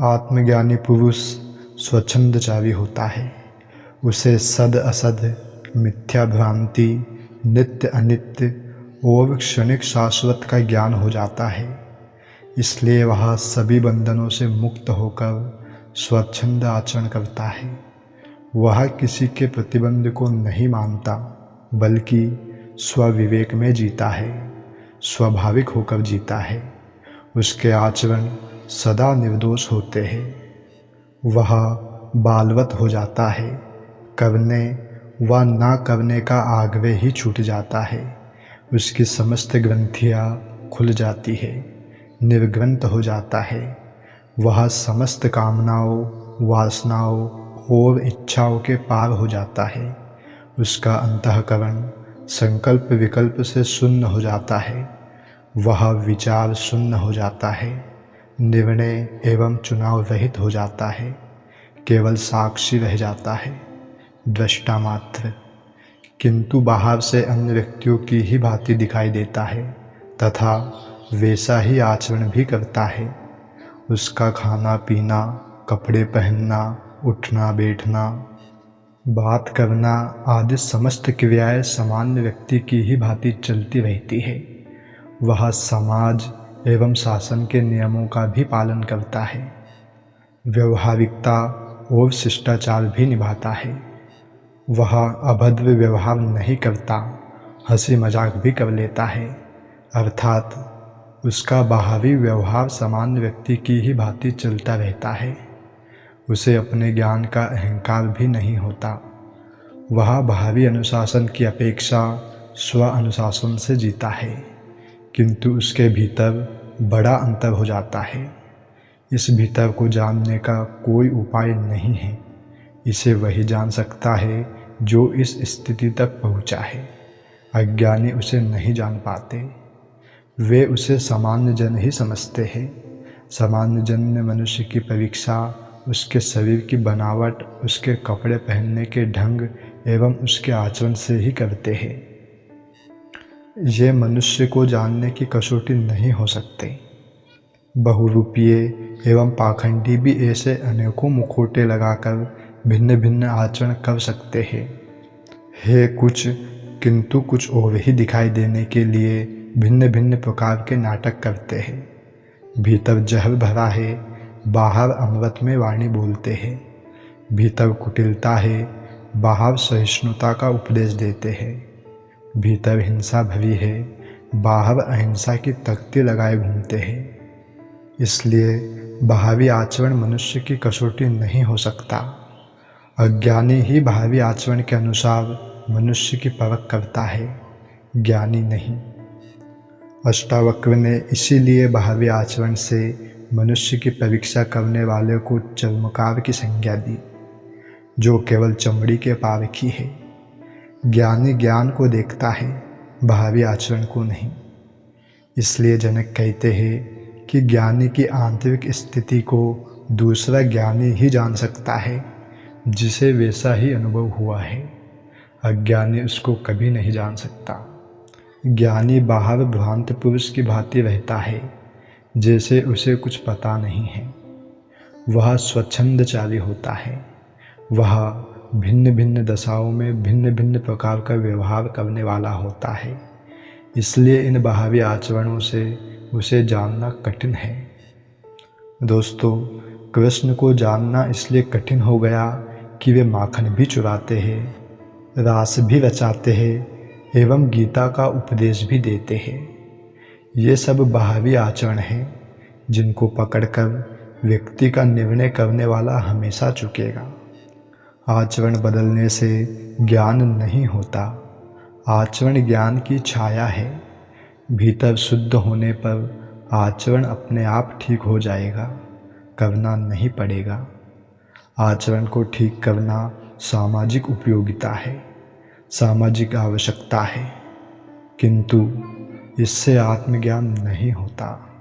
आत्मज्ञानी पुरुष स्वच्छंदचारी होता है। उसे सद असद, मिथ्या भ्रांति, नित्य अनित्य और क्षणिक शाश्वत का ज्ञान हो जाता है। इसलिए वह सभी बंधनों से मुक्त होकर स्वच्छंद आचरण करता है। वह किसी के प्रतिबंध को नहीं मानता, बल्कि स्वविवेक में जीता है, स्वाभाविक होकर जीता है। उसके आचरण सदा निर्दोष होते हैं। वह बालवत हो जाता है। करने व ना करने का आग्रह ही छूट जाता है। उसकी समस्त ग्रंथियाँ खुल जाती है, निर्ग्रंथ हो जाता है। वह समस्त कामनाओं, वासनाओं और इच्छाओं के पार हो जाता है। उसका अंतःकरण संकल्प विकल्प से शून्य हो जाता है। वह विचार शून्य हो जाता है, निर्णय एवं चुनाव रहित हो जाता है। केवल साक्षी रह जाता है, दृष्टा मात्र। किंतु बाहर से अन्य व्यक्तियों की ही भांति दिखाई देता है तथा वैसा ही आचरण भी करता है। उसका खाना पीना, कपड़े पहनना, उठना बैठना, बात करना आदि समस्त क्रियाएं सामान्य व्यक्ति की ही भांति चलती रहती है। वह समाज एवं शासन के नियमों का भी पालन करता है, व्यवहारिकता और शिष्टाचार भी निभाता है। वह अभद्र व्यवहार नहीं करता, हंसी मजाक भी कर लेता है। अर्थात उसका बाहरी व्यवहार सामान्य व्यक्ति की ही भांति चलता रहता है। उसे अपने ज्ञान का अहंकार भी नहीं होता। वह बाहरी अनुशासन की अपेक्षा स्व अनुशासन से जीता है, किंतु उसके भीतर बड़ा अंतर हो जाता है। इस भीतर को जानने का कोई उपाय नहीं है। इसे वही जान सकता है जो इस स्थिति तक पहुंचा है। अज्ञानी उसे नहीं जान पाते। वे उसे सामान्य जन ही समझते हैं। सामान्य जन ने मनुष्य की परीक्षा उसके शरीर की बनावट, उसके कपड़े पहनने के ढंग एवं उसके आचरण से ही करते हैं। ये मनुष्य को जानने की कसौटी नहीं हो सकते। बहुरूपीय एवं पाखंडी भी ऐसे अनेकों मुखौटे लगाकर भिन्न भिन्न आचरण कर सकते हैं। है कुछ, किंतु कुछ और ही दिखाई देने के लिए भिन्न भिन्न प्रकार के नाटक करते हैं। भीतर जहर भरा है, बाहर अमृत में वाणी बोलते हैं। भीतर कुटिलता है, बाहर सहिष्णुता का उपदेश देते हैं। भीतर हिंसा भरी है, बाहर अहिंसा की तख्ती लगाए घूमते हैं। इसलिए बाहरी आचरण मनुष्य की कसौटी नहीं हो सकता। अज्ञानी ही बाहरी आचरण के अनुसार मनुष्य की परख करता है, ज्ञानी नहीं। अष्टावक्र ने इसीलिए बाहरी आचरण से मनुष्य की परीक्षा करने वाले को चर्मकार की संज्ञा दी, जो केवल चमड़ी के पारखी है। ज्ञानी ज्ञान को देखता है, बाहरी आचरण को नहीं। इसलिए जनक कहते हैं कि ज्ञानी की आंतरिक स्थिति को दूसरा ज्ञानी ही जान सकता है, जिसे वैसा ही अनुभव हुआ है। अज्ञानी उसको कभी नहीं जान सकता। ज्ञानी बाहर भ्रांत पुरुष की भांति रहता है, जैसे उसे कुछ पता नहीं है। वह स्वच्छंदचारी होता है। वह भिन्न भिन्न दशाओं में भिन्न भिन्न प्रकार का व्यवहार करने वाला होता है। इसलिए इन बाहरी आचरणों से उसे जानना कठिन है। दोस्तों, कृष्ण को जानना इसलिए कठिन हो गया कि वे माखन भी चुराते हैं, रास भी रचाते हैं एवं गीता का उपदेश भी देते हैं। ये सब बाहरी आचरण हैं, जिनको पकड़कर व्यक्ति का निर्णय करने वाला हमेशा चुकेगा। आचरण बदलने से ज्ञान नहीं होता। आचरण ज्ञान की छाया है। भीतर शुद्ध होने पर आचरण अपने आप ठीक हो जाएगा, करना नहीं पड़ेगा। आचरण को ठीक करना सामाजिक उपयोगिता है, सामाजिक आवश्यकता है, किंतु इससे आत्मज्ञान नहीं होता।